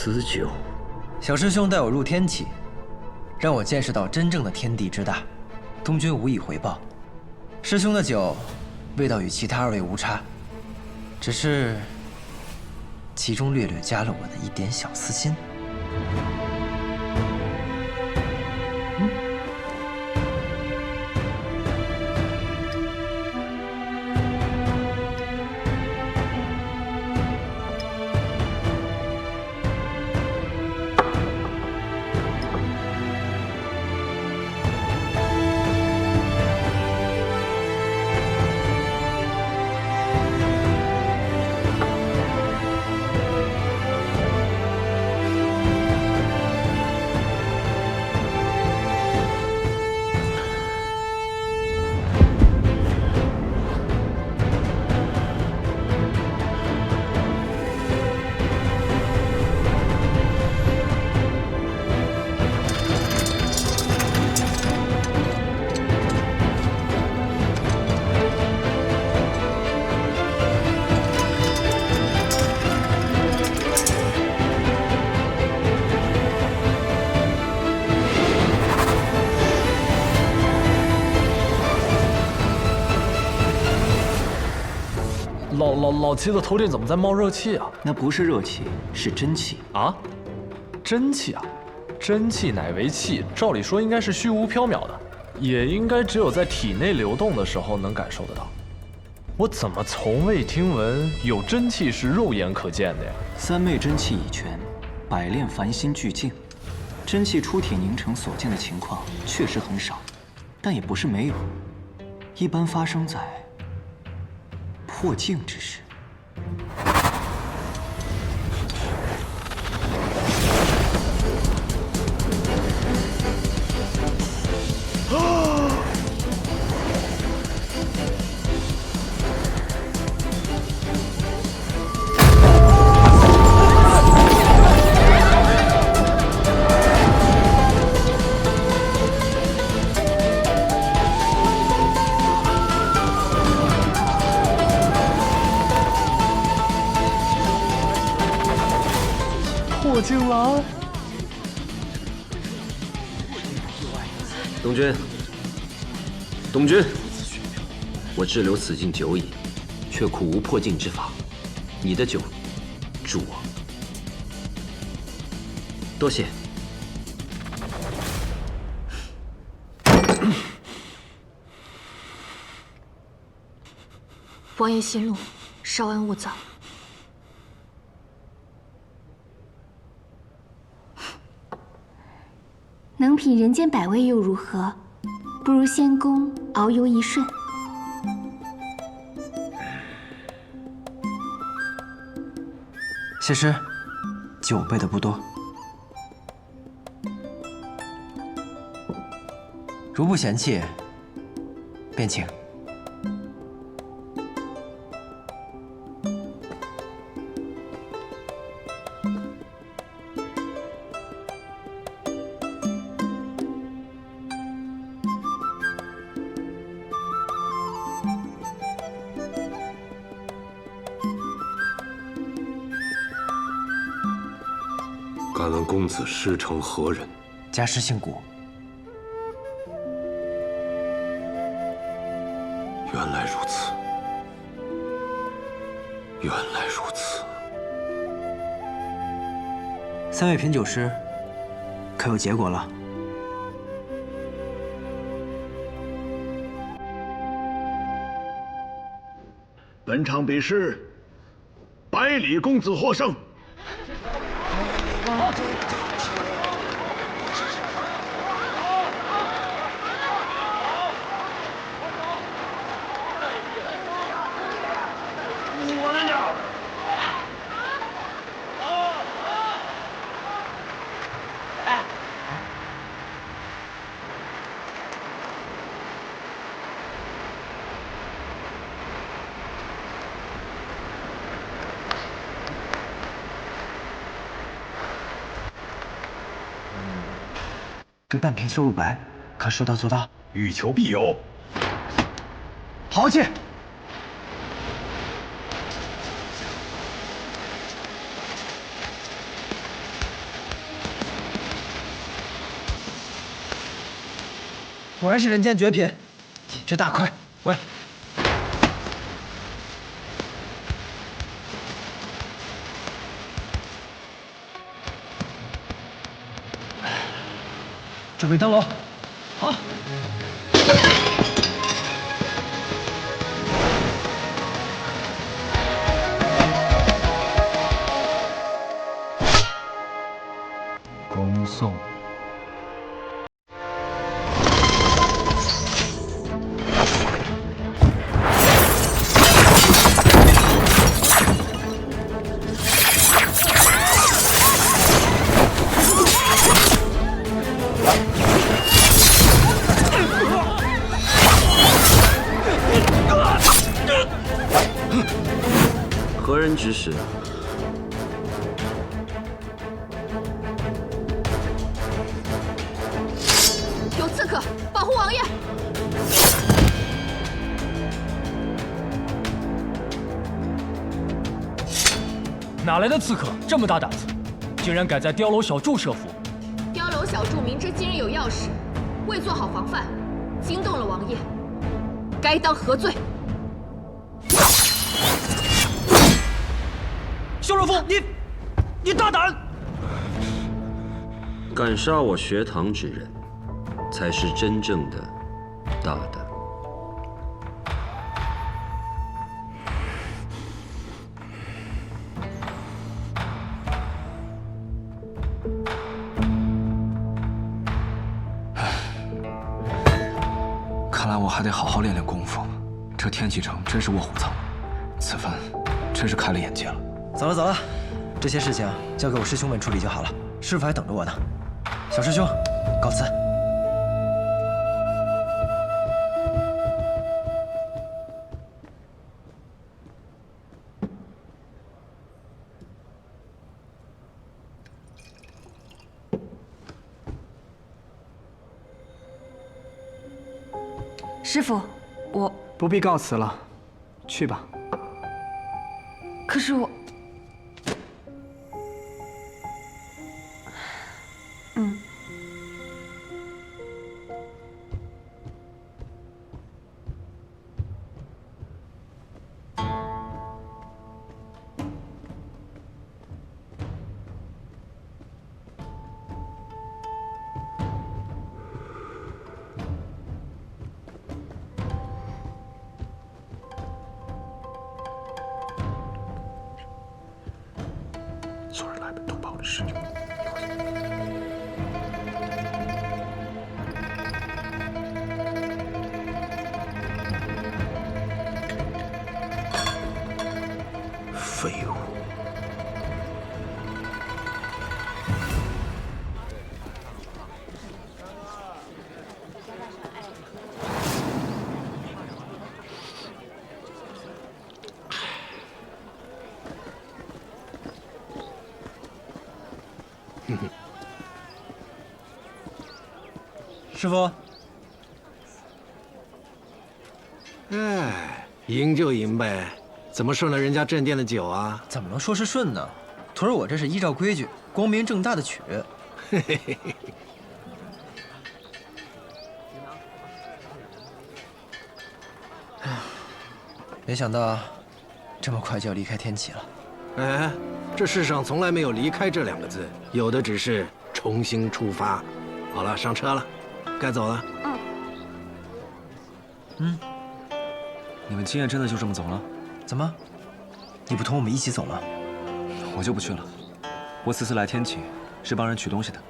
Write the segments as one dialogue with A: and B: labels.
A: 此酒。
B: 小师兄带我入天启，让我见识到真正的天地之大，东君无以回报。师兄的酒，味道与其他二位无差，只是其中略略加了我的一点小私心。
C: 老七的头顶怎么在冒热气啊？
A: 那不是热气，是真气
C: 啊！真气啊！真气乃为气，照理说应该是虚无缥缈的，也应该只有在体内流动的时候能感受得到。我怎么从未听闻有真气是肉眼可见的呀？
A: 三昧真气已全，百炼繁星俱净，真气出体凝成所见的情况确实很少，但也不是没有，一般发生在破境之时。
C: 破镜来，
D: 东君，我滞留此境久矣，却苦无破境之法。你的酒，助我。多谢。
E: 王爷息怒，稍安勿躁。
F: 能品人间百味又如何？不如仙宫遨游一瞬。
B: 谢师，酒备的不多，如不嫌弃，便请。
G: 敢问公子师承何人？
B: 家师姓古。
G: 原来如此，原来如此。
B: 三位品酒师，可有结果了？
H: 本场比试，百里公子获胜。
B: 这半瓶收入白，可说到做到？
H: 欲求必有。
B: 豪气！果然是人间绝品，紧致大块。喂，准备登楼。好。
C: 恭送。
D: 何人指使？
E: 有刺客，保护王爷！
I: 哪来的刺客这么大胆子，竟然敢在碉楼小筑设伏？
E: 碉楼小筑明知今日有要事，未做好防范，惊动了王爷，该当何罪？
I: 萧若风，你大胆！
D: 敢杀我学堂之人，才是真正的大胆。
J: 看来我还得好好练练功夫。这天启城真是卧虎藏龙，此番真是开了眼界了。
B: 走了走了，这些事情交给我师兄们处理就好了。师傅还等着我呢。小师兄，告辞。
F: 师傅，我
A: 不必告辞了，去吧。
F: 可是我，
G: 昨日来本通报的师兄，废物！
B: 师傅，
K: 哎，赢就赢呗，怎么顺了人家镇店的酒啊？
B: 怎么能说是顺呢？徒儿我这是依照规矩，光明正大的取。
K: 嘿嘿嘿嘿。
B: 没想到这么快就要离开天启了。
K: 哎，这世上从来没有离开这两个字，有的只是重新出发。好了，上车了，该走了。
J: 你们今夜真的就这么走了？
B: 怎么？你不同我们一起走吗？
J: 我就不去了。我此次来天启是帮人取东西的。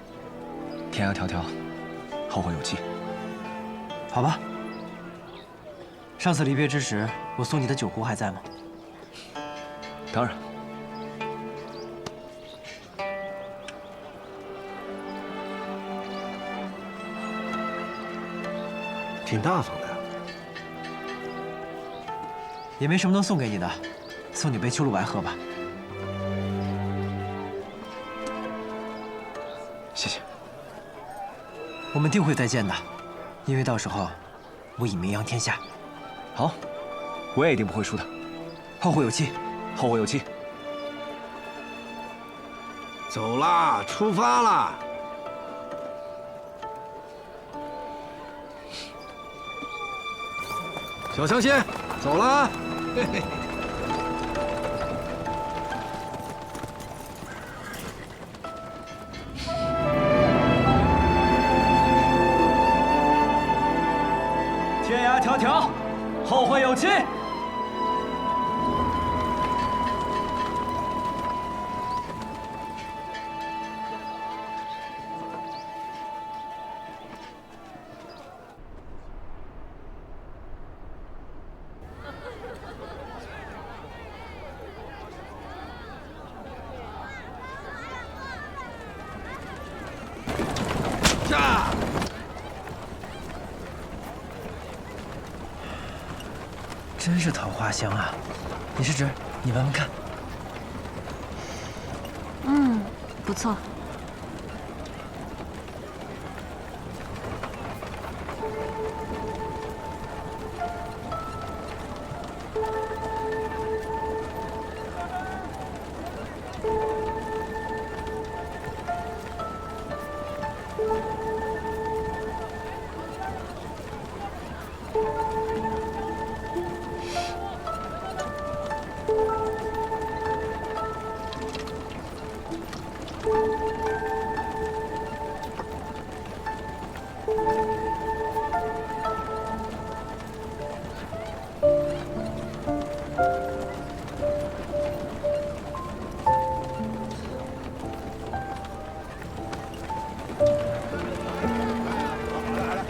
J: 天涯迢迢，后会有期。
B: 好吧。上次离别之时，我送你的酒壶还在吗？
J: 当然。
K: 挺大方的。
B: 也没什么能送给你的，送你杯秋露白喝吧。
J: 谢谢。
B: 我们定会再见的，因为到时候我已名扬天下。
J: 好，我也一定不会输的。
B: 后会有期，
J: 后会有期。
K: 走啦，出发啦！小香仙，走了。嘿嘿。
B: 天涯迢迢，后会有期。真是桃花香啊！李师侄，你闻闻看。
F: 不错。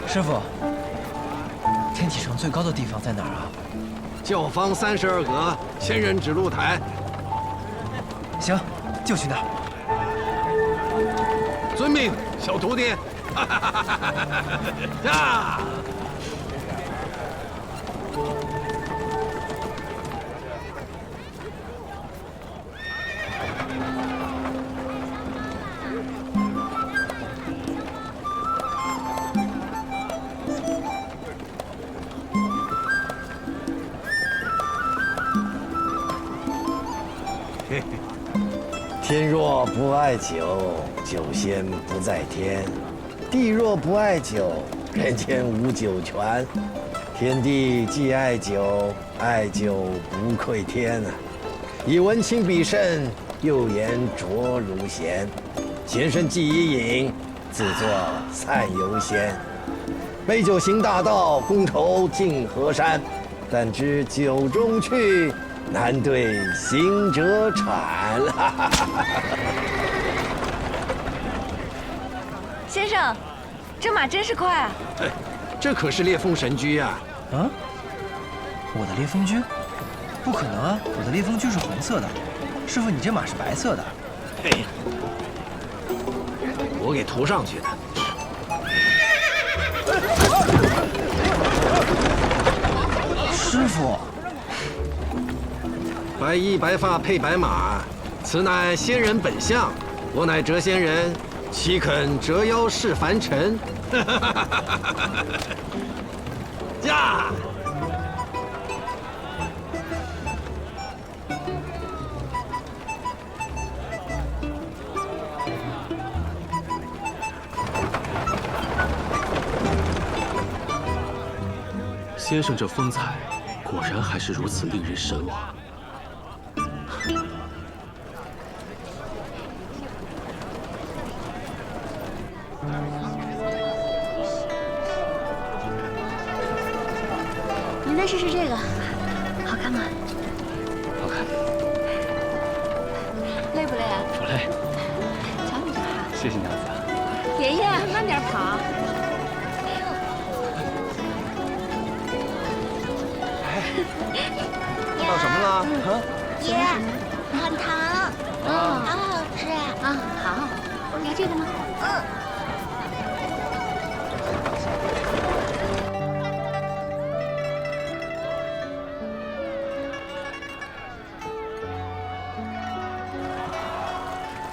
B: 师傅，天启城最高的地方在哪儿啊？
K: 教坊32阁，仙人指路台。
B: 行，就去那儿。
K: 遵命，小徒弟。呀！
L: 天若不爱酒，酒仙不在天；地若不爱酒，人间无酒泉。天地既爱酒，爱酒不愧天啊！以文清比胜，又言浊如咸。前生既已饮，自作散游仙。杯酒行大道，觥筹尽河山。但知酒中趣，难对行者产。
F: 先生，这马真是快啊！
K: 哎，这可是烈风神驹呀！
B: 啊，我的烈风驹？不可能啊！我的烈风驹是红色的。师傅，你这马是白色的。
K: 嘿，我给涂上去的。
B: 师傅，
K: 白衣白发配白马，此乃仙人本相。我乃谪仙人，岂肯折腰事凡尘？驾！
D: 先生这风采，果然还是如此令人神往。
F: 您再试试这个，好看吗？
D: 好看。
F: 累不累啊？
D: 不累。
F: 瞧你这哈！
D: 谢谢娘子。
F: 爷爷，慢点跑。
B: 碰到什么了？
F: 爷，软糖，好好吃啊！好，要这个吗？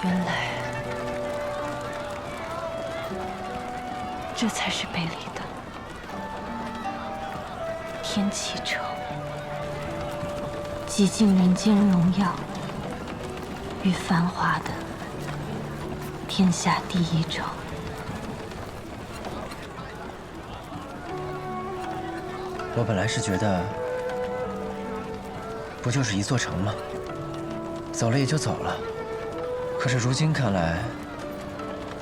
M: 原来这才是北里的天启城。极尽人间荣耀与繁华的天下第一城。
B: 我本来是觉得，不就是一座城吗？走了也就走了。可是如今看来，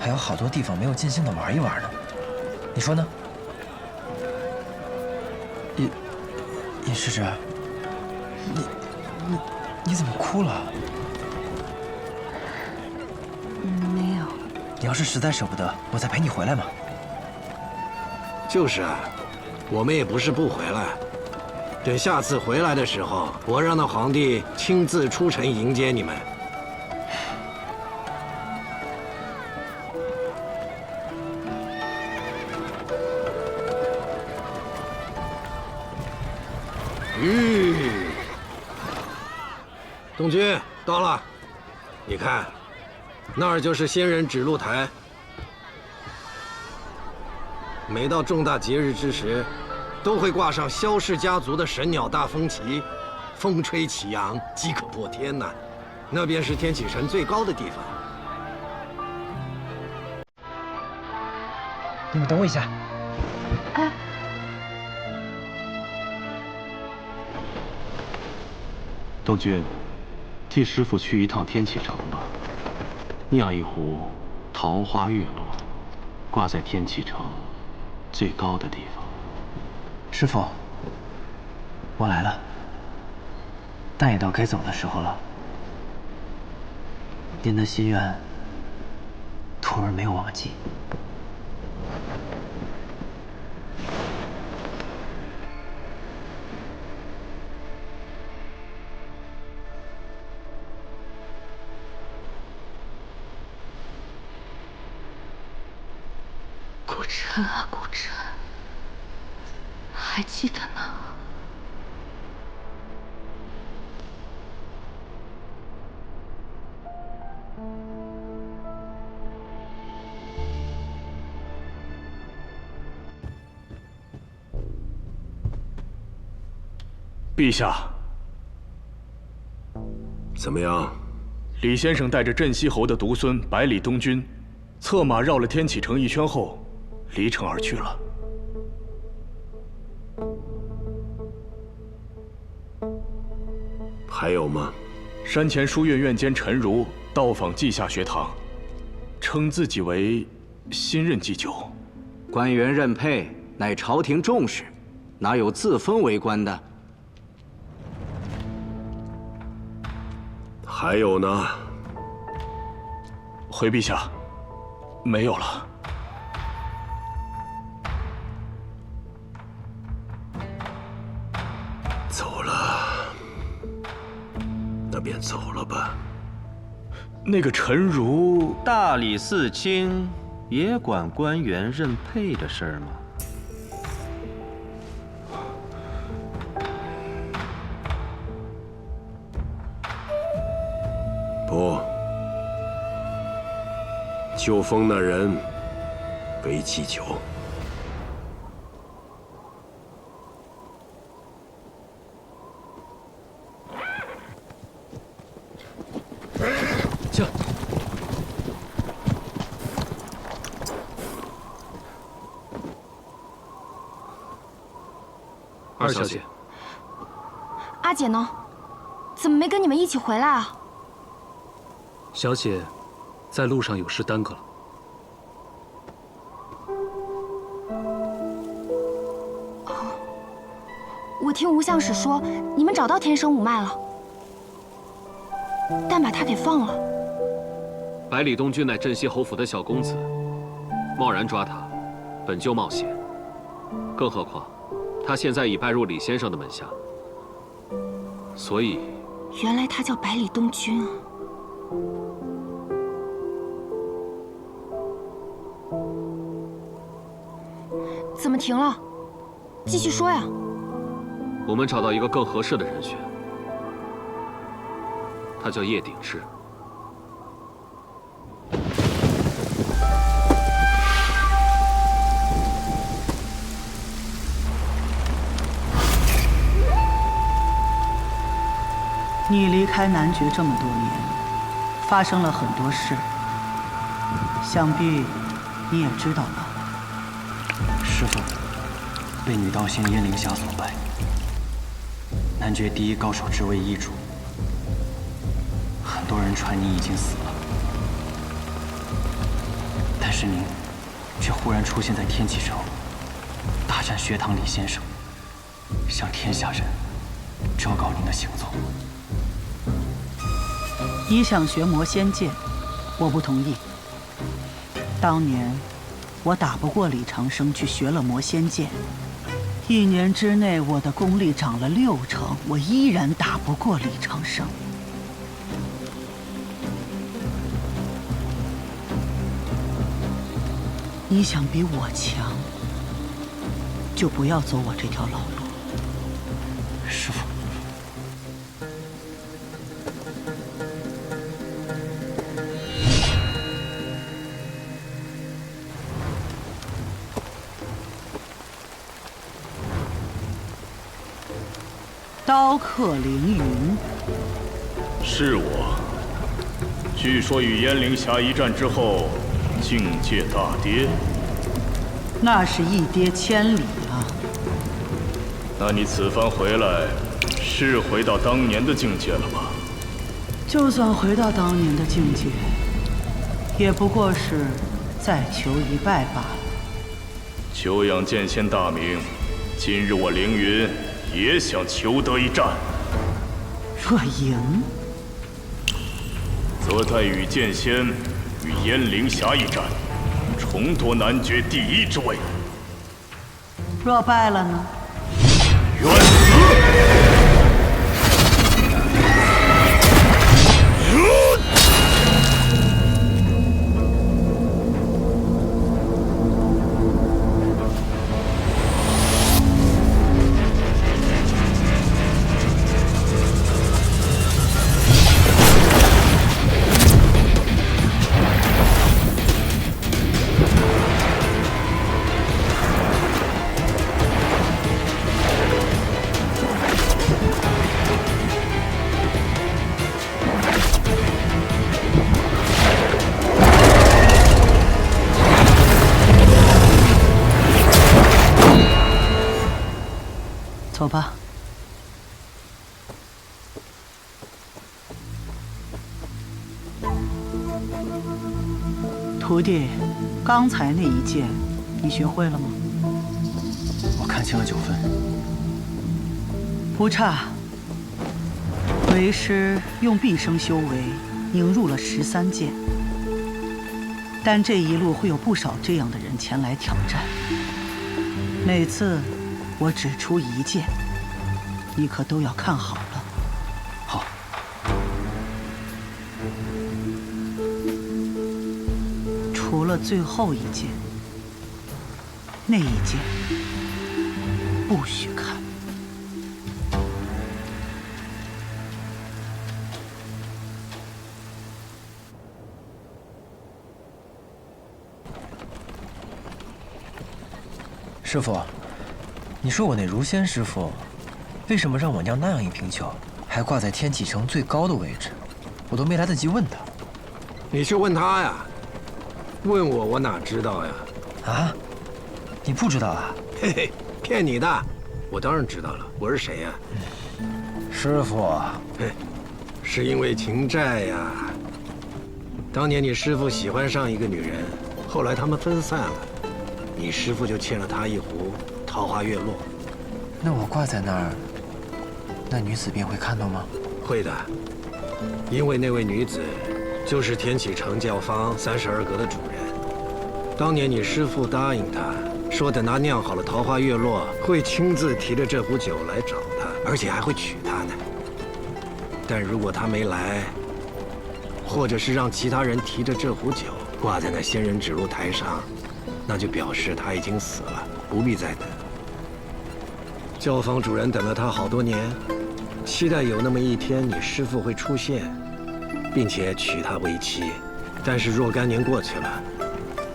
B: 还有好多地方没有尽兴的玩一玩呢。你说呢？尹使者，你怎么哭了？
M: 没有。
B: 你要是实在舍不得，我再陪你回来嘛。
K: 就是啊，我们也不是不回来。等下次回来的时候，我让那皇帝亲自出城迎接你们。东君到了，你看，那儿就是仙人指路台。每到重大节日之时，都会挂上萧氏家族的神鸟大风旗，风吹起扬，即可破天呐。那便是天启城最高的地方。
B: 你们等我一下。
M: 哎。
G: 东君，替师傅去一趟天启城吧，酿一壶桃花月落，挂在天启城最高的地方。
A: 师傅，我来了，但也到该走的时候了。您的心愿，徒儿没有忘记。
M: 顾晨啊，顾晨，还记得呢？
H: 陛下，
G: 怎么样？
H: 李先生带着镇西侯的独孙百里东军，策马绕了天启城一圈后，离城而去了。
G: 还有吗？
H: 山前书院院监陈如到访稷下学堂，称自己为新任祭酒。
N: 官员任配乃朝廷重视，哪有自封为官的？
G: 还有呢？
H: 回陛下，没有了。
G: 走了，那便走了吧。
H: 那个陈如，
D: 大理寺卿也管官员任配的事儿吗？
G: 不，就封那人为祭酒。
I: 驾！
G: 二小姐，
F: 阿姐呢？怎么没跟你们一起回来啊？
O: 小姐，在路上有事耽搁了。
F: 我听吴相使说，你们找到天生五脉了，但把他给放了。
O: 百里东君乃镇西侯府的小公子，贸然抓他，本就冒险。更何况，他现在已拜入李先生的门下，所以……
F: 原来他叫百里东君啊！怎么停了？继续说呀！
O: 我们找到一个更合适的人选，他叫叶鼎之。
P: 你离开男爵这么多年，发生了很多事，想必你也知道吧？
A: 师父，被女道仙燕灵霞所败，男爵第一高手之位易主。很多人传您已经死了，但是您却忽然出现在天启城，大战学堂李先生，向天下人昭告您的行踪。
P: 你想学魔仙剑，我不同意。当年我打不过李长生，去学了魔仙剑。1年之内，我的功力涨了6成，我依然打不过李长生。你想比我强，就不要走我这条老路。
A: 师父。
P: 刀客凌云，
H: 是我。据说与燕灵霞一战之后，境界大跌。
P: 那是一跌千里啊！
H: 那你此番回来，是回到当年的境界了吗？
P: 就算回到当年的境界，也不过是再求一败罢了。
H: 久仰剑仙大名，今日我凌云也想求得一战。
P: 若赢，
H: 则在与剑仙与燕灵霞一战，重夺男爵第1之位。
P: 若败了呢？
H: 冤死！
P: 走吧。徒弟，刚才那一剑，你学会了吗？
A: 我看清了9分，
P: 不差。为师用毕生修为凝入了13剑，但这一路会有不少这样的人前来挑战。每次我只出1剑，你可都要看好了。
A: 好。
P: 除了最后1剑，那一剑不许看。
B: 师傅，你说我那如仙师傅，为什么让我酿那样一瓶酒，还挂在天启城最高的位置？我都没来得及问他。
K: 你去问他呀，问我，我哪知道呀？
B: 啊？你不知道啊？
K: 嘿嘿，骗你的！我当然知道了，我是谁呀？
B: 师傅，
K: 嘿，是因为情债呀。当年你师父喜欢上一个女人，后来他们分散了。你师父就欠了他1壶桃花月落。
B: 那我挂在那儿，那女子便会看到吗？
K: 会的，因为那位女子就是天启城教坊32阁的主人。当年你师父答应他，说等他酿好了桃花月落，会亲自提着这壶酒来找他，而且还会娶她呢。但如果他没来，或者是让其他人提着这壶酒挂在那仙人指路台上，那就表示他已经死了，不必再等。教坊主人等了他好多年，期待有那么一天你师父会出现，并且娶她为妻。但是若干年过去了，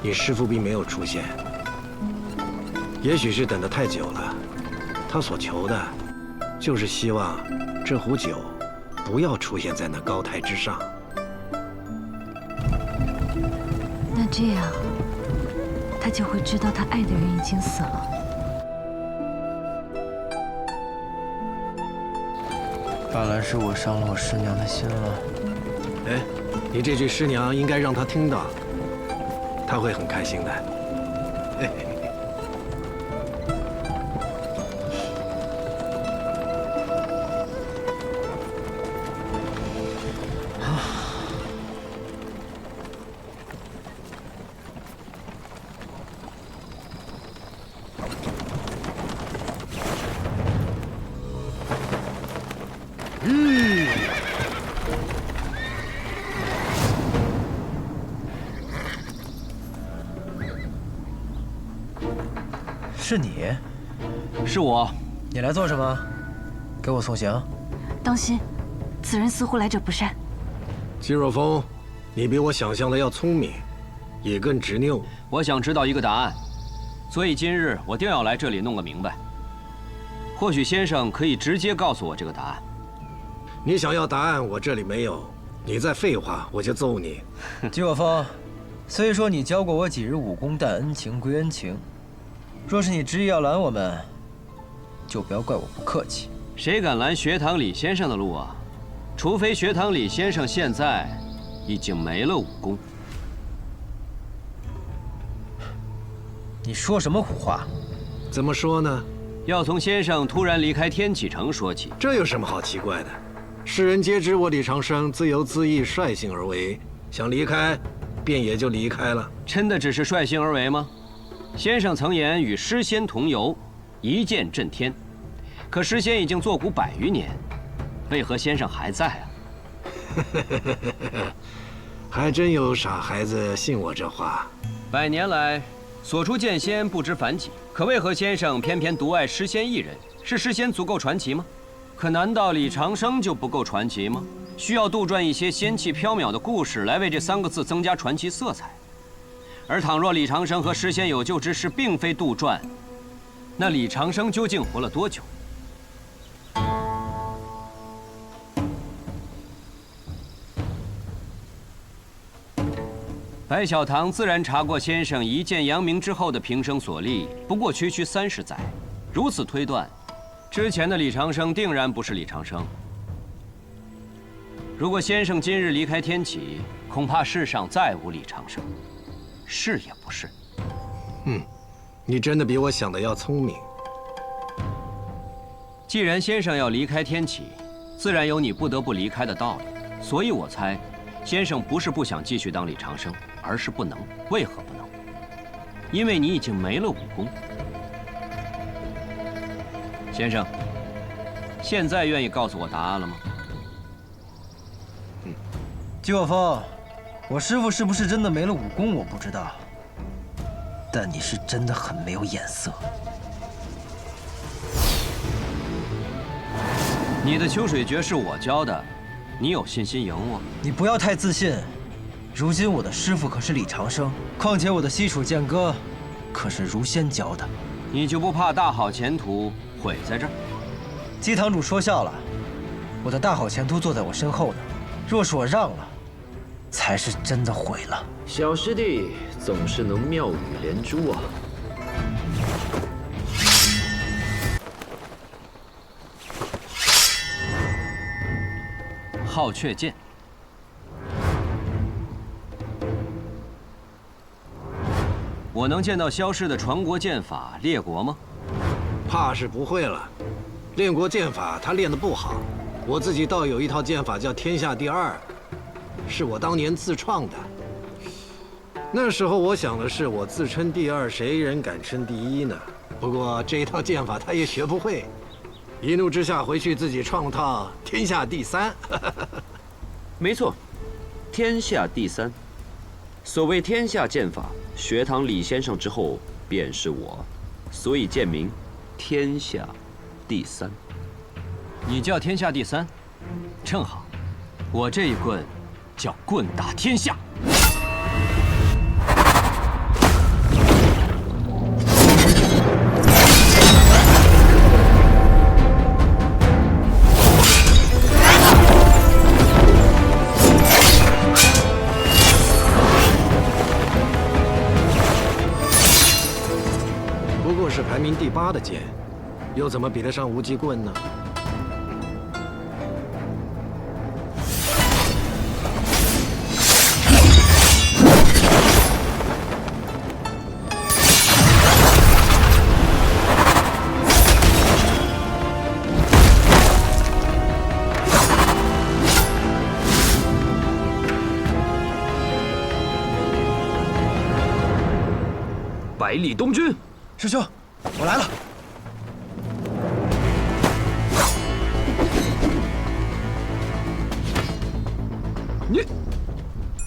K: 你师父并没有出现。也许是等得太久了，他所求的，就是希望这壶酒不要出现在那高台之上。
M: 那这样，他就会知道他爱的人已经死了。
B: 看来是我伤了我师娘的心了。
K: 哎，你这句师娘应该让她听到，她会很开心的。嘿嘿。
B: 是你？
N: 是我。
B: 你来做什么？给我送行？
M: 当心，此人似乎来者不善。
K: 季若风，你比我想象的要聪明，也更执拗。
N: 我想知道一个答案，所以今日我定要来这里弄个明白。或许先生可以直接告诉我这个答案。
K: 你想要答案，我这里没有。你再废话，我就揍你。
B: 季若风，虽说你教过我几日武功，但恩情归恩情。若是你执意要拦我们，就不要怪我不客气。
N: 谁敢拦学堂李先生的路啊？除非学堂李先生现在已经没了武功。
B: 你说什么胡话？
K: 怎么说呢？
N: 要从先生突然离开天启城说起。
K: 这有什么好奇怪的？世人皆知我李长生自由自意，率性而为，想离开，便也就离开了。
N: 真的只是率性而为吗？先生曾言与诗仙同游，一剑震天。可诗仙已经作古100余年，为何先生还在啊？
K: 还真有傻孩子信我这话。
N: 100年来，所出剑仙不知凡几，可为何先生偏偏独爱诗仙一人？是诗仙足够传奇吗？可难道李长生就不够传奇吗？需要杜撰一些仙气缥缈的故事来为这3个字增加传奇色彩。而倘若李长生和诗仙有救之事并非杜撰，那李长生究竟活了多久？白小棠自然查过先生一剑扬名之后的平生所历，不过区区30载。如此推断，之前的李长生定然不是李长生。如果先生今日离开天启，恐怕世上再无李长生。是也不是？
K: 你真的比我想的要聪明。
N: 既然先生要离开天启，自然有你不得不离开的道理。所以我猜，先生不是不想继续当李长生，而是不能。为何不能？因为你已经没了武功。先生，现在愿意告诉我答案了吗？
B: 季若风，我师父是不是真的没了武功，我不知道。但你是真的很没有眼色。
N: 你的秋水诀是我教的，你有信心赢我？
B: 你不要太自信。如今我的师父可是李长生，况且我的西楚剑歌可是如仙教的。
N: 你就不怕大好前途毁在这儿？
B: 姬堂主说笑了，我的大好前途坐在我身后呢。若是我让了，才是真的毁了。
D: 小师弟总是能妙语连珠啊！
N: 好雀剑，我能见到消失的传国剑法列国吗？
K: 怕是不会了。练国剑法他练得不好，我自己倒有一套剑法叫天下第2，是我当年自创的。那时候我想的是，我自称第2，谁人敢称第1呢？不过这一套剑法他也学不会，一怒之下回去自己创套天下第3。
D: 没错，天下第3。所谓天下剑法，学堂李先生之后便是我，所以剑名天下第3。
N: 你叫天下第3，正好，我这一棍叫棍打天下。
K: 不过是排名第8的剑，又怎么比得上无极棍呢？
D: 百里东军。
B: 师兄，我来了。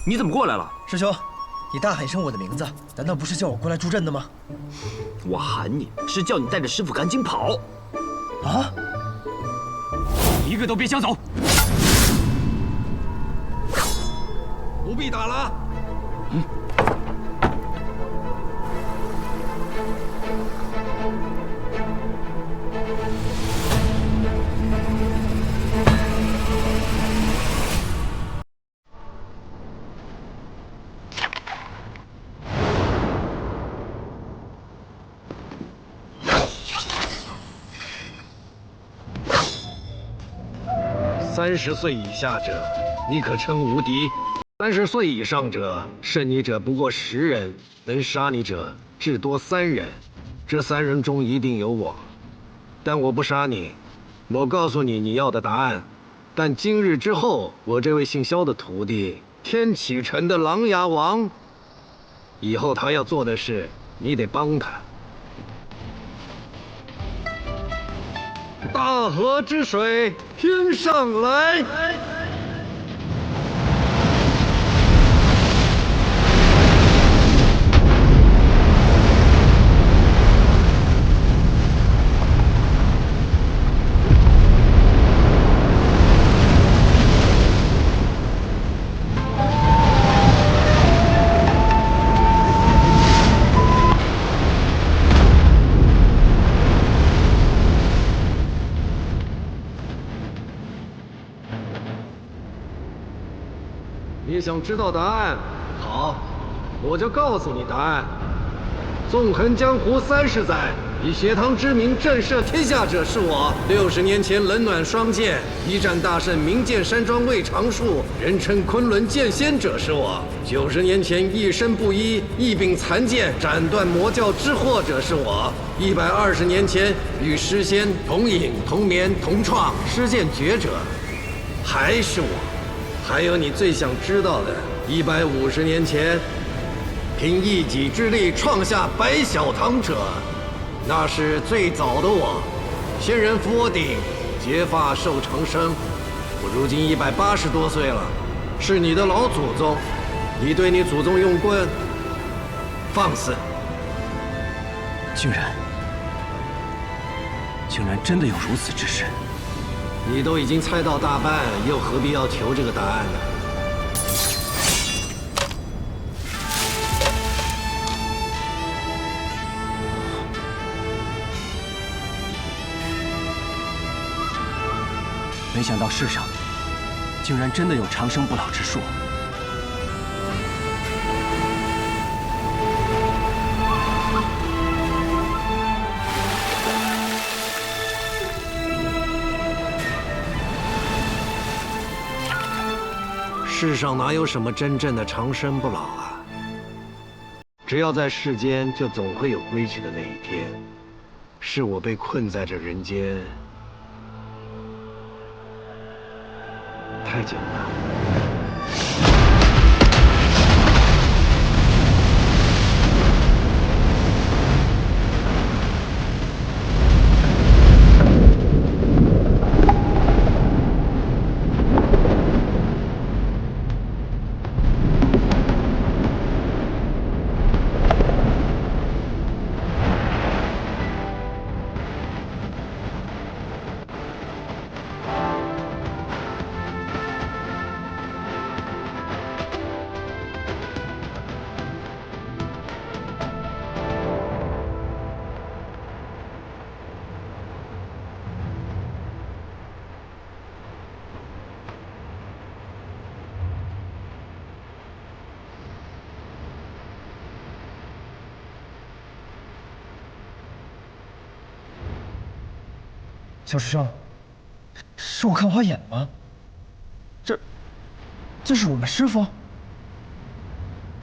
D: 你怎么过来了？
B: 师兄，你大喊一声我的名字，难道不是叫我过来助阵的吗？
D: 我喊你是叫你带着师傅赶紧跑。
B: 啊！
D: 一个都别想走！
K: 不必打了。30岁以下者，你可称无敌；30岁以上者，胜你者不过10人，能杀你者至多3人。这3人中一定有我，但我不杀你。我告诉你你要的答案，但今日之后，我这位姓萧的徒弟，天启城的琅琊王，以后他要做的事，你得帮他。大河之水天上来。你想知道答案？好，我就告诉你答案。纵横江湖30载，以邪堂之名震慑天下者是我。60年前冷暖双剑，一战大胜名剑山庄魏长树，人称昆仑剑仙者是我。90年前一身不衣，一柄残剑斩断魔教之祸者是我。120年前与诗仙同饮同眠同创施剑绝者，还是我。还有你最想知道的，150年前凭一己之力创下白小堂者，那是最早的我。仙人扶我顶，结发寿长生。我如今180多岁了，是你的老祖宗。你对你祖宗用棍，放肆！
A: 竟然真的有如此之事。
K: 你都已经猜到大半，又何必要求这个答案呢？
A: 没想到世上竟然真的有长生不老之术。
K: 世上哪有什么真正的长生不老啊？只要在世间，就总会有归去的那一天。是我被困在这人间太久了。
B: 小师兄，是我看花眼了吗？这是我们师傅？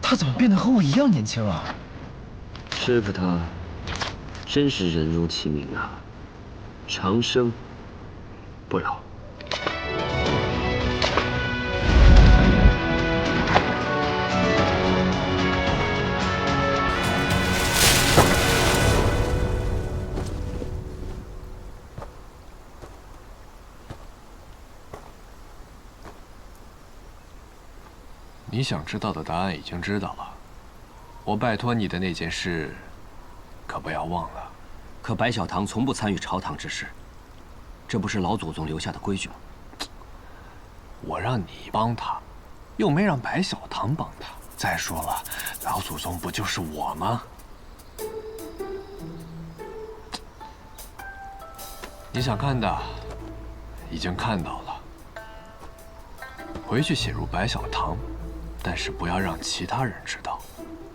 B: 他怎么变得和我一样年轻啊？
D: 师傅他真是人如其名啊，长生不老。
C: 你想知道的答案已经知道了，我拜托你的那件事，可不要忘了。
D: 可白小棠从不参与朝堂之事，这不是老祖宗留下的规矩吗？
C: 我让你帮他，又没让白小棠帮他。再说了，老祖宗不就是我吗？你想看的，已经看到了。回去写入白小棠，但是不要让其他人知道，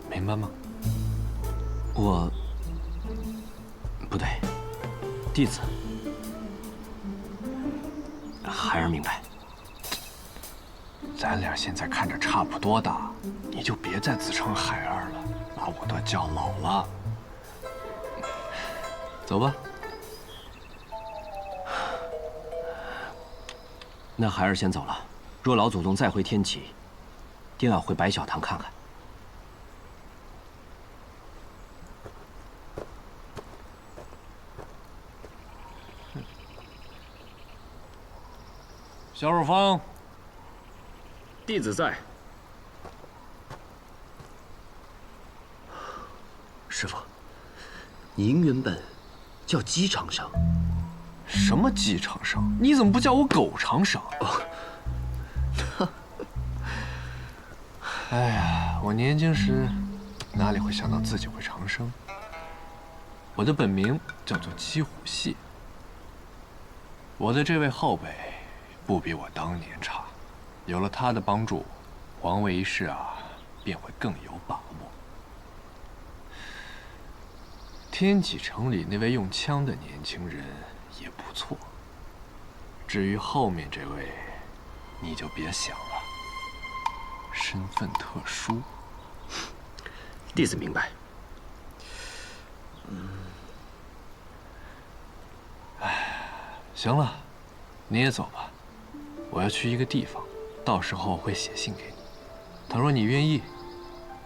C: 明白吗？
D: 我不对，弟子孩儿明白。
C: 咱俩现在看着差不多大，你就别再自称孩儿了，把我都叫老了。走吧。
D: 那孩儿先走了。若老祖宗再回天启，定要回白小棠看看。
C: 小乳芳，
O: 弟子在。
D: 师傅，您原本叫姬长生。
C: 什么姬长生？你怎么不叫我苟长生？哎呀，我年轻时哪里会想到自己会长生？我的本名叫做姬虎蟹。我的这位后辈不比我当年差，有了他的帮助，皇位一事啊便会更有把握。天启城里那位用枪的年轻人也不错。至于后面这位，你就别想了。身份特殊，
D: 弟子明白。
C: 行了，你也走吧。我要去一个地方，到时候会写信给你。倘若你愿意，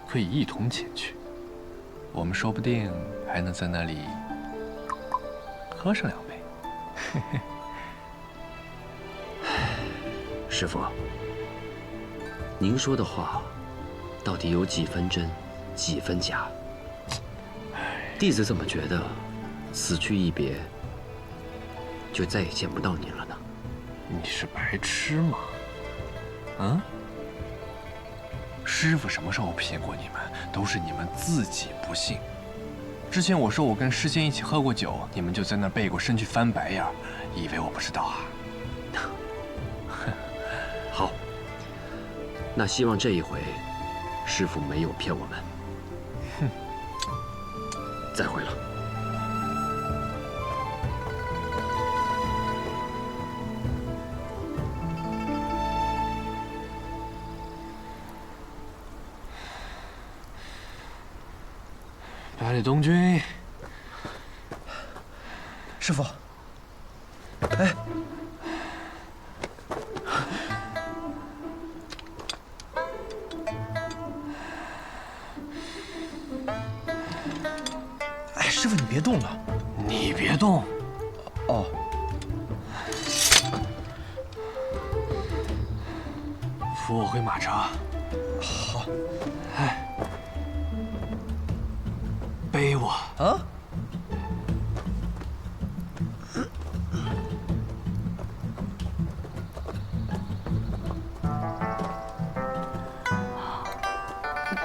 C: 可以一同前去。我们说不定还能在那里喝上2杯。嘿嘿。
D: 师傅，您说的话，到底有几分真，几分假？弟子怎么觉得，此去一别，就再也见不到您了呢？
C: 你是白痴吗？嗯？师傅什么时候骗过你们？都是你们自己不信。之前我说我跟师仙一起喝过酒，你们就在那背过身去翻白眼，以为我不知道啊？
D: 好，那希望这一回，师傅没有骗我们。
C: 哼，
D: 再会了。
C: 百里东君，
B: 师傅，哎，哎，师傅你别动了，
C: 你别动。
B: 哦。
C: 扶我回马车。
B: 好。
C: 哎。背我
B: 啊！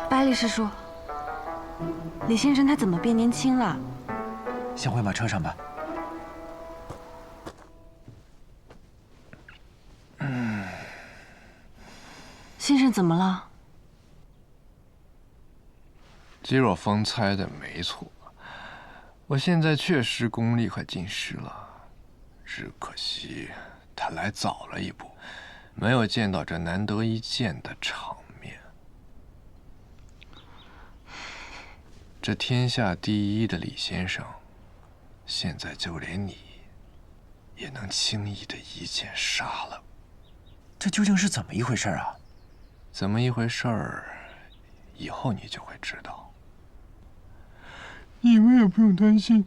M: 百里师叔，李先生他怎么变年轻了？
B: 先回马车上吧。
M: 先生怎么了？
C: 姬若风猜的没错，我现在确实功力快尽失了，只可惜他来早了一步，没有见到这难得一见的场面。这天下第一的李先生，现在就连你也能轻易的一剑杀了。
B: 这究竟是怎么一回事啊？
C: 怎么一回事儿？以后你就会知道。你们也不用担心，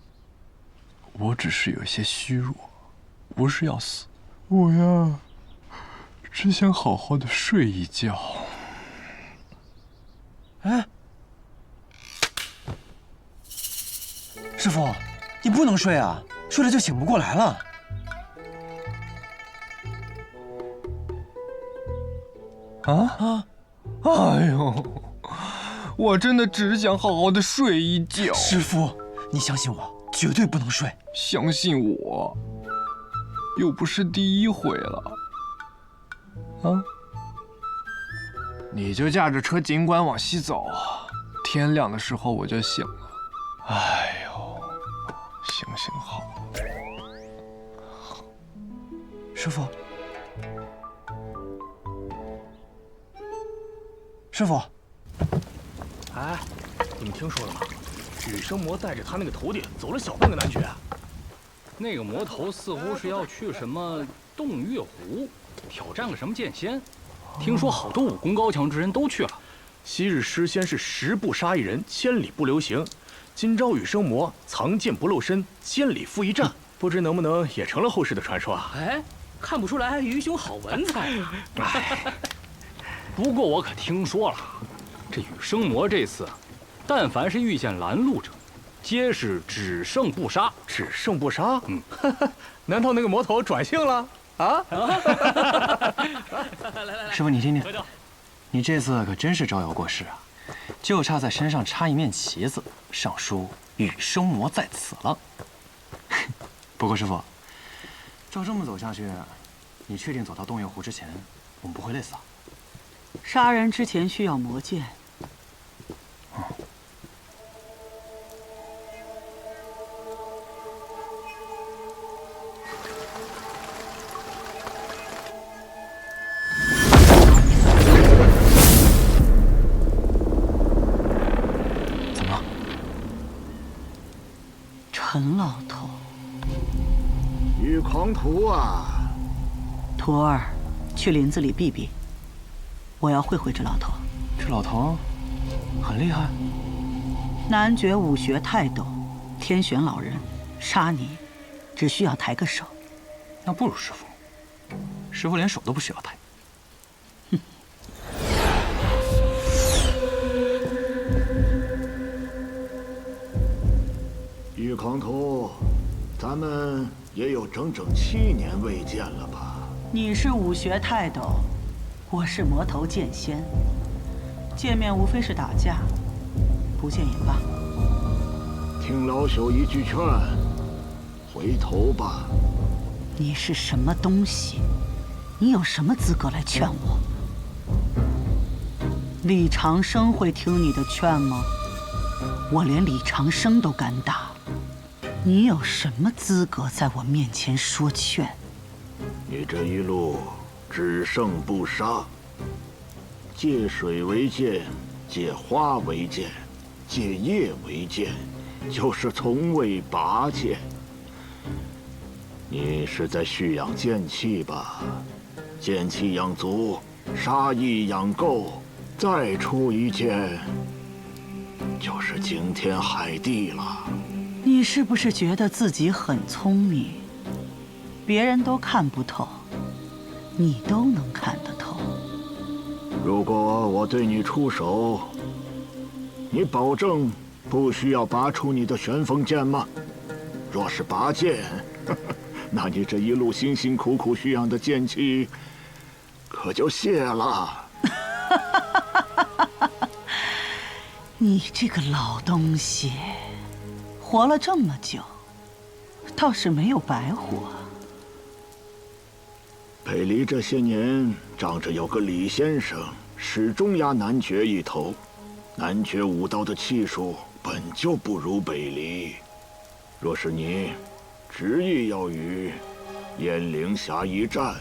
C: 我只是有些虚弱，不是要死。我呀，只想好好的睡一觉。
B: 哎，师傅，你不能睡啊，睡了就醒不过来了。
Q: 啊！哎呦，我真的只想好好的睡一觉。
B: 师傅，你相信我，绝对不能睡。
Q: 相信我，又不是第一回了。啊！你就驾着车尽管往西走，天亮的时候我就醒了。哎呦，行行好。
B: 师傅，师傅，
H: 哎，你们听说了吗？羽生魔带着他那个徒弟走了小半个男爵。
I: 那个魔头似乎是要去什么洞月湖，挑战个什么剑仙。听说好多武功高强之人都去了。
H: 昔日诗仙是10步杀一人，千里不留行。今朝羽生魔藏剑不露身，千里赴一战。不知能不能也成了后世的传说啊？
I: 哎，看不出来于兄好文采啊。不过我可听说了，这羽生魔这次，但凡是遇见拦路者，皆是只胜不杀。
H: 只胜不杀？难道那个魔头转性了？啊！
B: 师傅，你听听，你这次可真是招摇过市啊，就差在身上插一面旗子，上书“羽生魔在此”了。不过师傅，照这么走下去，你确定走到洞月湖之前，我们不会累死啊？
P: 杀人之前需要魔剑。陈老头，
L: 羽狂徒啊！
P: 徒儿，去林子里避避。我要会会这老头。
B: 这老头很厉害。
P: 男爵武学泰斗，天选老人，杀你只需要抬个手。
B: 那不如师傅，师傅连手都不需要抬。
L: 羽狂徒，咱们也有整整7年未见了吧？
P: 你是武学泰斗，我是魔头剑仙，见面无非是打架，不见也罢。
L: 听老朽一句劝，回头吧。
P: 你是什么东西？你有什么资格来劝我？李长生会听你的劝吗？我连李长生都敢打，你有什么资格在我面前说劝？
L: 你这一路只胜不杀，借水为剑，借花为剑，借叶为剑，就是从未拔剑。你是在蓄养剑气吧？剑气养足，杀意养够，再出一剑，就是惊天海地了。
P: 你是不是觉得自己很聪明？别人都看不透，你都能看得透。
L: 如果我对你出手，你保证不需要拔出你的旋风剑吗？若是拔剑，那你这一路辛辛苦苦蓄养的剑气，可就泄了。
P: 你这个老东西，活了这么久，倒是没有白活。
L: 北离这些年，仗着有个李先生，始终压男爵一头。男爵武道的气数本就不如北离，若是你执意要与燕灵峡一战，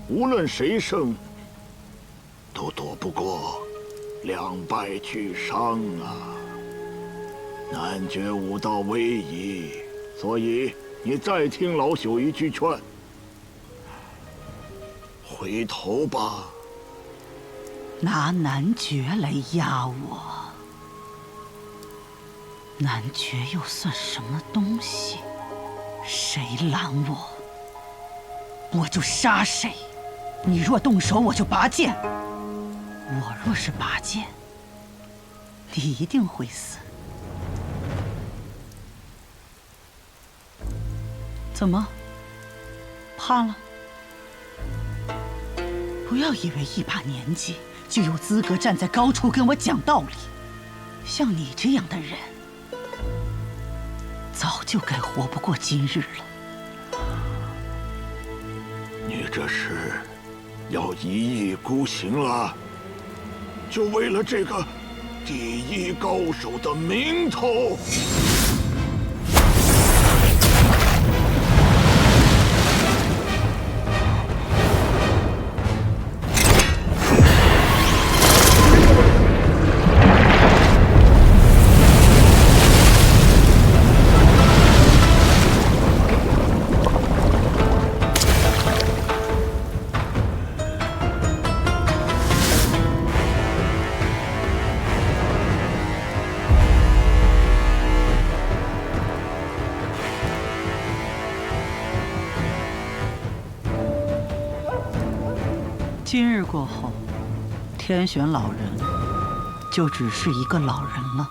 L: 无论谁胜，都躲不过2败俱伤啊！男爵武道危矣，所以你再听老朽一句劝，回头吧。
P: 拿男爵来压我，男爵又算什么东西？谁拦我，我就杀谁。你若动手，我就拔剑。我若是拔剑，你一定会死。怎么？怕了？不要以为一把年纪就有资格站在高处跟我讲道理。像你这样的人，早就该活不过今日了。
R: 你这是要一意孤行了？就为了这个第一高手的名头？
P: 今日过后，天选老人就只是一个老人了。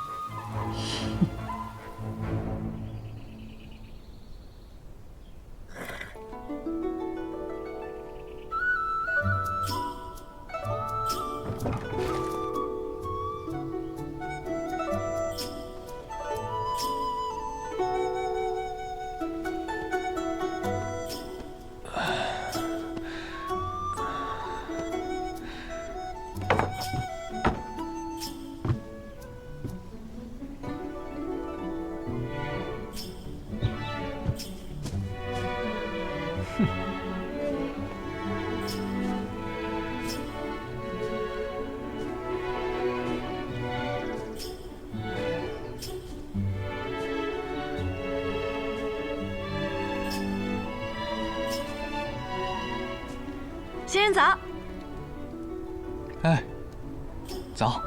S: 先生早。
Q: 哎，早。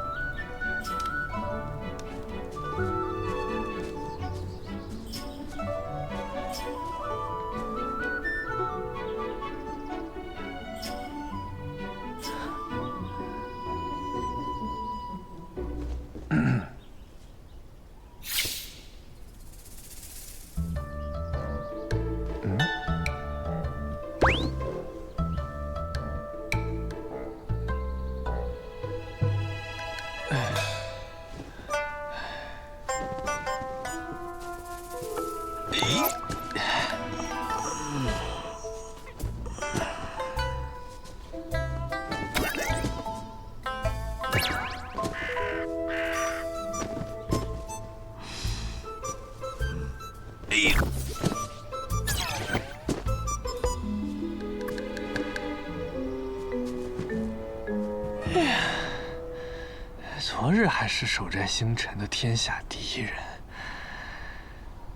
Q: 昨日还是首摘星辰的天下第一人，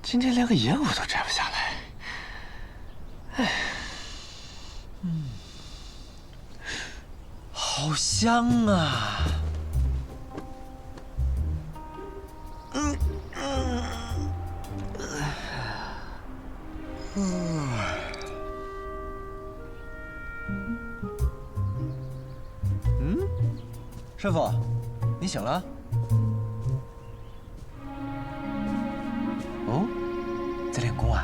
Q: 今天连个野武都摘不下来。哎，
B: 好香啊！师傅，你醒了？哦，在练功啊？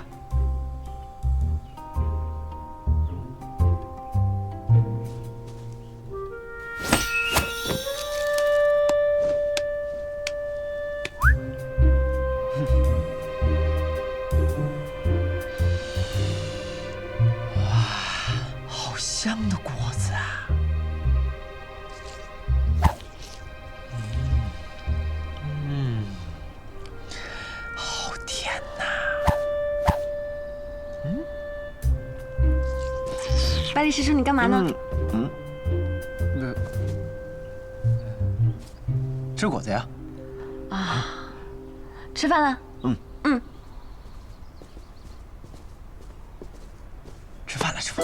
B: 哇，好香的果子啊！
S: 百里师叔，你干嘛呢？
B: 吃果子呀。
S: 啊，吃饭了。
B: 吃饭了，师傅。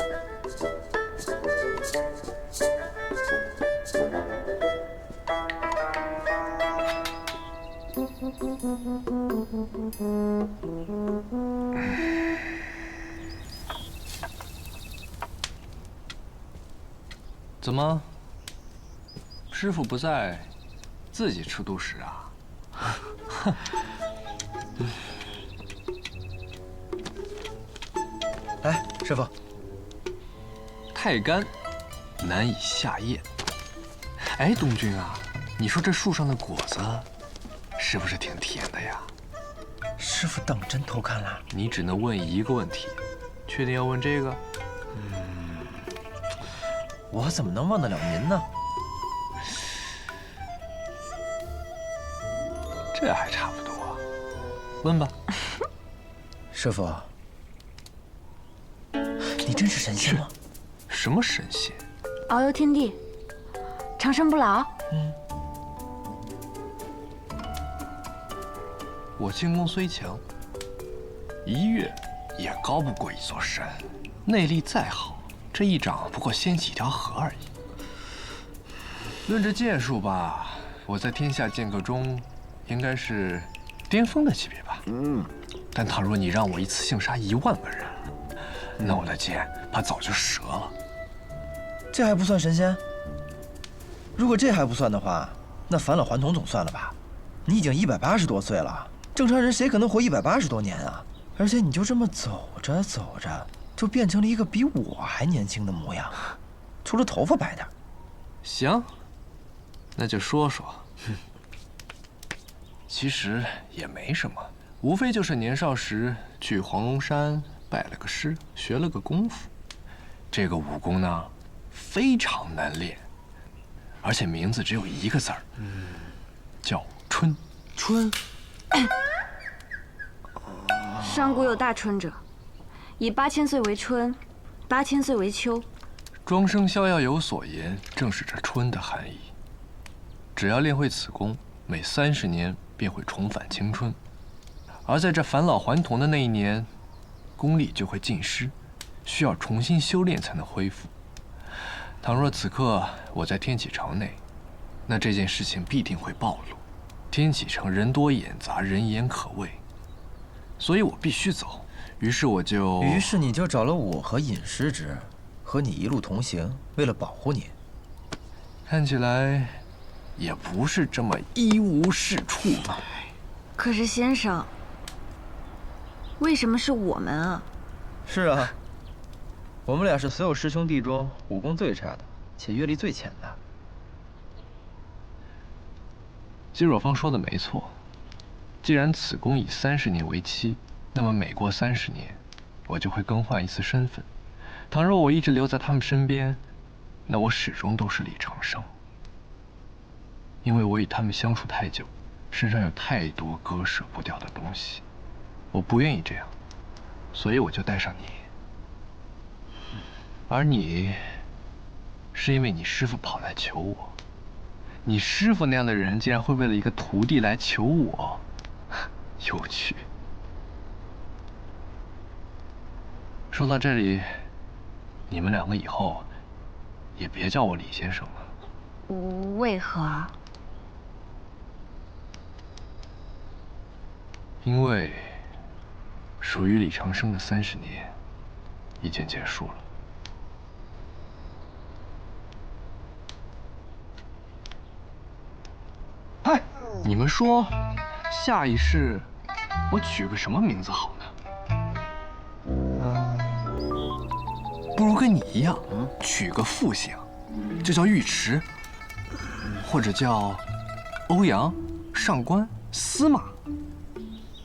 Q: 怎么？师傅不在，自己吃独食啊？
B: 哎，师傅，
Q: 太干，难以下咽。哎，东君啊，你说这树上的果子，是不是挺甜的呀？
B: 师傅当真偷看了？
Q: 你只能问一个问题，确定要问这个？
B: 我怎么能忘得了您呢？
Q: 这还差不多，问吧。
B: 师傅，你真是神仙吗？
Q: 什么神仙？
S: 遨游天地，长生不老。
Q: 我轻功虽强，一跃也高不过一座山。内力再好，这一掌不过掀起一条河而已。论这剑术吧，我在天下剑客中，应该是巅峰的级别吧。但倘若你让我一次性杀1万个人，那我的剑怕早就折了。
B: 这还不算神仙？如果这还不算的话，那返老还童总算了吧？你已经180多岁了，正常人谁可能活180多年啊？而且你就这么走着走着，就变成了一个比我还年轻的模样，除了头发白点。
Q: 行，那就说说。其实也没什么，无非就是年少时去黄龙山拜了个师，学了个功夫。这个武功呢，非常难练，而且名字只有一个字儿，叫春。
B: 春。
S: 上古有大春者，以8000岁为春，8000岁为秋。
Q: 庄生逍遥有所言，正是这春的含义。只要练会此功，每30年便会重返青春，而在这返老还童的那一年，功力就会尽失，需要重新修炼才能恢复。倘若此刻我在天启城内，那这件事情必定会暴露。天启城人多眼杂，人言可畏，所以我必须走。于是
B: 你就找了我和尹师侄，和你一路同行，为了保护你。
Q: 看起来也不是这么一无是处嘛。
S: 可是先生，为什么是我们啊？
B: 是啊，我们俩是所有师兄弟中武功最差的，且阅历最浅的。
Q: 姬若芳说的没错，既然此功以30年为期，那么每过30年，我就会更换一次身份。倘若我一直留在他们身边，那我始终都是李长生。因为我与他们相处太久，身上有太多割舍不掉的东西，我不愿意这样，所以我就带上你。而你，是因为你师父跑来求我。你师父那样的人，竟然会为了一个徒弟来求我，有趣。说到这里，你们两个以后也别叫我李先生了。
S: 为何？
Q: 因为属于李长生的30年已经结束了。哎，你们说，下一世我取个什么名字好呢？不如跟你一样，取个复姓，就叫尉迟，或者叫欧阳、上官、司马。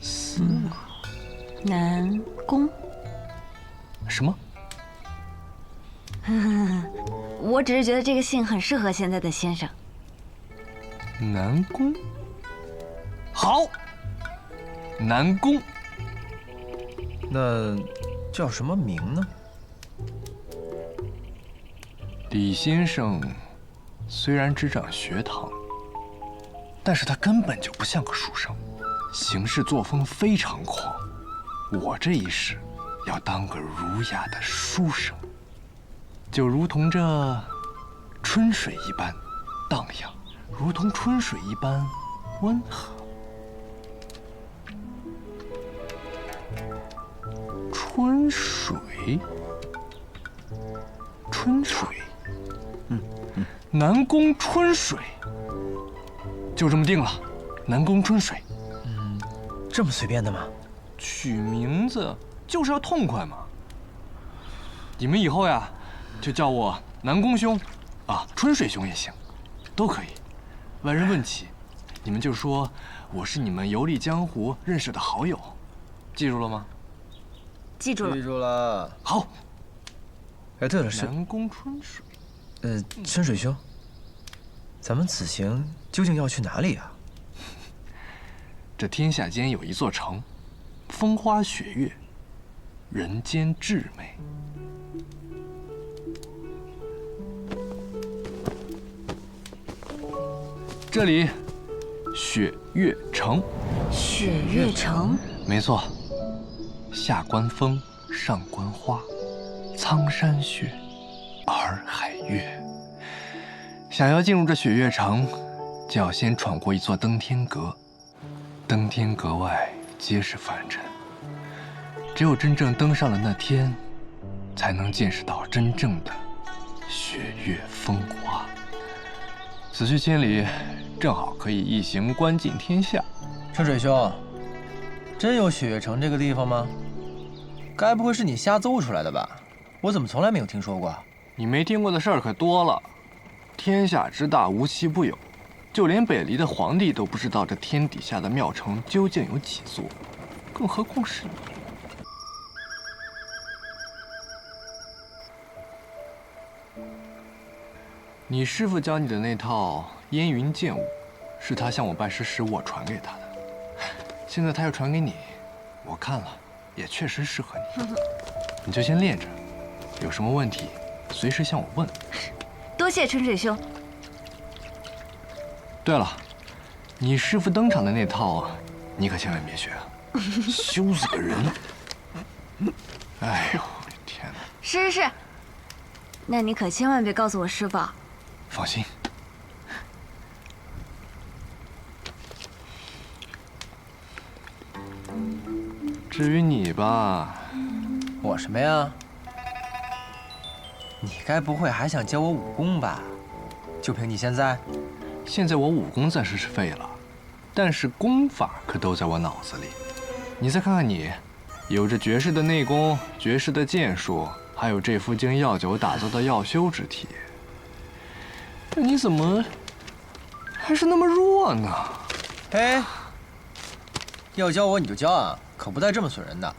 Q: 司马，
S: 南宫。
Q: 什么？
S: 我只是觉得这个姓很适合现在的先生。
Q: 南宫，好，南宫。
B: 那叫什么名呢？
Q: 李先生虽然执掌学堂，但是他根本就不像个书生，行事作风非常狂。我这一世要当个儒雅的书生，就如同这春水一般荡漾，如同春水一般温和。春水，春水，南宫春水。就这么定了，南宫春水。
B: 这么随便的吗？
Q: 取名字就是要痛快嘛。你们以后呀，就叫我南宫兄，啊，春水兄也行，都可以。外人问起，你们就说我是你们游历江湖认识的好友，记住了吗？
S: 记住了。
B: 记住了。
Q: 好。
B: 哎，对了，是
Q: 南宫春水。
B: 春水兄，咱们此行究竟要去哪里啊？
Q: 这天下间有一座城，风花雪月，人间至美。这里，雪月城。
S: 雪月城。
Q: 没错，下观风，上观花，苍山雪，洱海月。想要进入这雪月城，就要先闯过一座登天阁。登天阁外皆是凡尘，只有真正登上了那天，才能见识到真正的雪月风华。此去千里，正好可以一行观尽天下。
B: 春水兄，真有雪月城这个地方吗？该不会是你瞎诌出来的吧？我怎么从来没有听说过？
Q: 你没听过的事儿可多了。天下之大，无奇不有。就连北离的皇帝都不知道这天底下的庙城究竟有几座，更何况是你。你师父教你的那套烟云剑舞，是他向我拜师时我传给他的。现在他又传给你，我看了也确实适合你。你就先练着，有什么问题随时向我问。
S: 多谢春水兄。
Q: 对了，你师父登场的那套，你可千万别学啊，羞死个人！哎呦，天哪！
S: 是，那你可千万别告诉我师父。
Q: 放心。至于你吧，
B: 我什么呀？你该不会还想教我武功吧？就凭你现在？
Q: 现在我武功暂时是废了，但是功法可都在我脑子里。你再看看你，有着绝世的内功、绝世的剑术，还有这副经药酒打造的药修之体。但你怎么还是那么弱呢？
B: 嘿，要教我你就教啊，可不带这么损人的。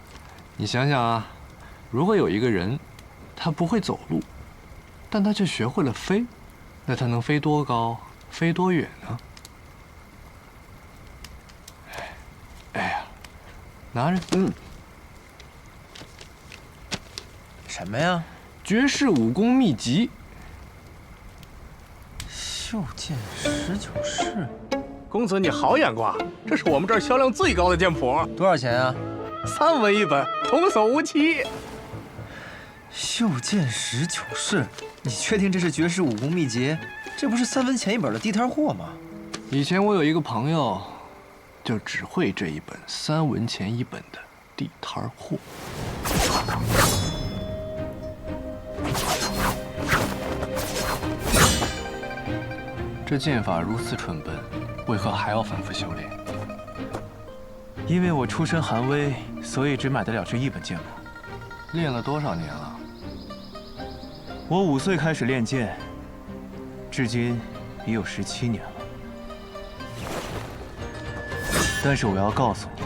Q: 你想想啊，如果有一个人，他不会走路，但他却学会了飞，那他能飞多高？飞多远呢？哎呀，拿着，
B: 什么呀？
Q: 绝世武功秘籍。
B: 袖剑19式。
H: 公子你好眼光，这是我们这儿销量最高的剑谱。
B: 多少钱啊
H: ？3文一本，童叟无欺。
B: 袖剑19式，你确定这是绝世武功秘籍？这不是3文钱一本的地摊货吗？
Q: 以前我有一个朋友，就只会这一本3文钱一本的地摊货。这剑法如此蠢笨，为何还要反复修炼？
T: 因为我出身寒微，所以只买得了这一本剑谱。
Q: 练了多少年了？
T: 我5岁开始练剑，至今已有17年了。但是我要告诉你，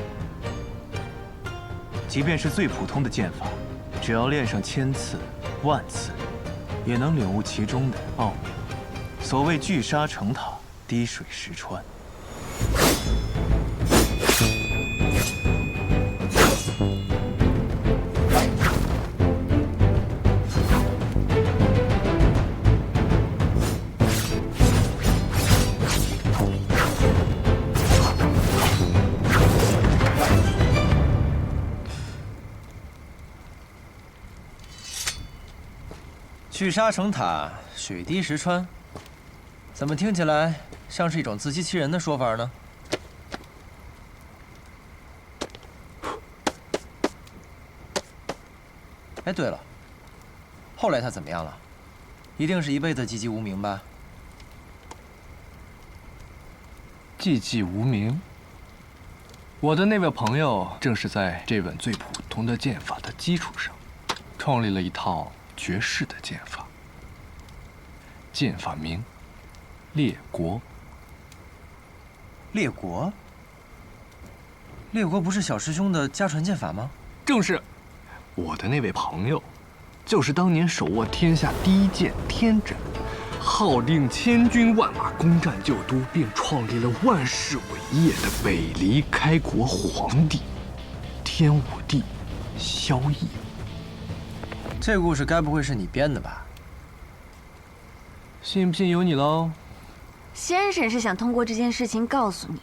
T: 即便是最普通的剑法，只要练上1000次、10000次，也能领悟其中的奥妙。所谓聚沙成塔，滴水石穿。
B: 聚沙成塔，水滴石穿，怎么听起来像是一种自欺欺人的说法呢？哎，对了，后来他怎么样了？一定是一辈子籍籍无名吧？
Q: 寂寂无名。我的那位朋友正是在这本最普通的剑法的基础上，创立了一套绝世的剑法。剑法名列国。
B: 列国？列国不是小师兄的家传剑法吗？
Q: 正是。我的那位朋友，就是当年手握天下第一剑天斩，号令千军万马攻占旧都，并创立了万世伟业的北离开国皇帝天武帝萧绎。
B: 这故事该不会是你编的吧？
Q: 信不信由你喽。
S: 先生是想通过这件事情告诉你，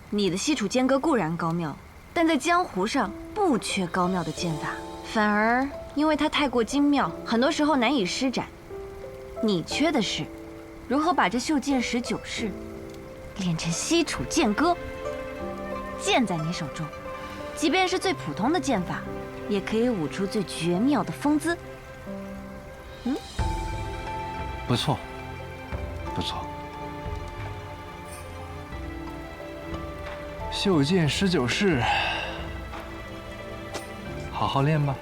S: 你的西楚剑歌固然高妙，但在江湖上不缺高妙的剑法，反而因为它太过精妙，很多时候难以施展。你缺的是如何把这袖剑19式练成西楚剑歌。剑在你手中，即便是最普通的剑法，也可以舞出最绝妙的风姿。
Q: 不错，不错。袖剑19式，好好练吧。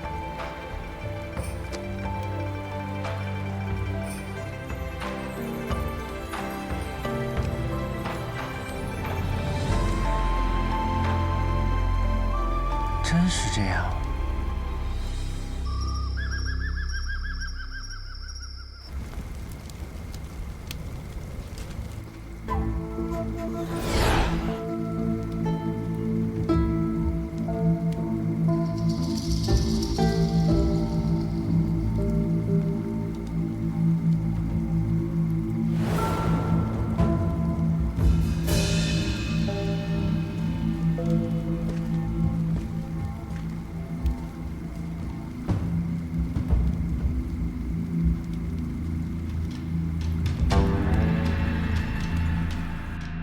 B: 真是这样。